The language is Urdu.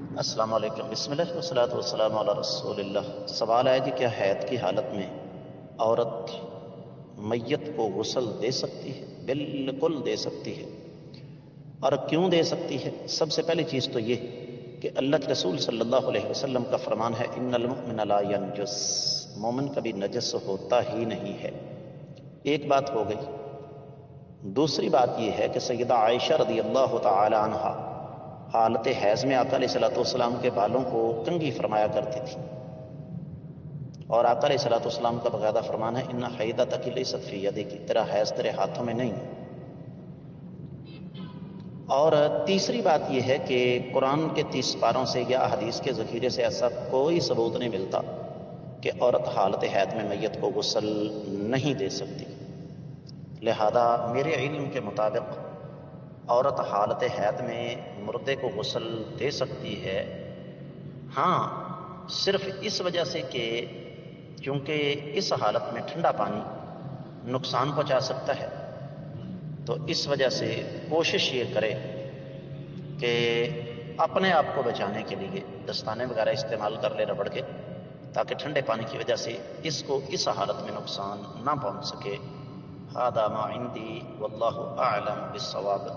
السلام علیکم، بسم اللہ والصلاۃ والسلام علی رسول اللہ۔ سوال ہے جی، کیا حید کی حالت میں عورت میت کو غسل دے سکتی ہے؟ بالکل دے سکتی ہے۔ اور کیوں دے سکتی ہے؟ سب سے پہلی چیز تو یہ کہ اللہ کے رسول صلی اللہ علیہ وسلم کا فرمان ہے، ان المؤمن لا ینجس، مومن کبھی نجس ہوتا ہی نہیں ہے۔ ایک بات ہو گئی۔ دوسری بات یہ ہے کہ سیدہ عائشہ رضی اللہ تعالی عنہا حالت حیض میں آقا علیہ الصلوۃ والسلام کے بالوں کو کنگھی فرمایا کرتی تھی، اور آقا علیہ الصلوۃ والسلام کا باقاعدہ فرمان ہے، ان حیضتک لیست فی یدک، تیرا حیض تیرے ہاتھوں میں نہیں۔ اور تیسری بات یہ ہے کہ قرآن کے 30 پاروں سے یا احادیث کے ذخیرے سے ایسا کوئی ثبوت نہیں ملتا کہ عورت حالت حیض میں میت کو غسل نہیں دے سکتی۔ لہذا میرے علم کے مطابق عورت حالت حیض میں مردے کو غسل دے سکتی ہے، ہاں صرف اس وجہ سے کہ کیونکہ اس حالت میں ٹھنڈا پانی نقصان پہنچا سکتا ہے، تو اس وجہ سے کوشش یہ کرے کہ اپنے آپ کو بچانے کے لیے دستانے وغیرہ استعمال کر لے ربڑ کے، تاکہ ٹھنڈے پانی کی وجہ سے اس کو اس حالت میں نقصان نہ پہنچ سکے۔ ھذا ما عندی واللہ اعلم بالصواب۔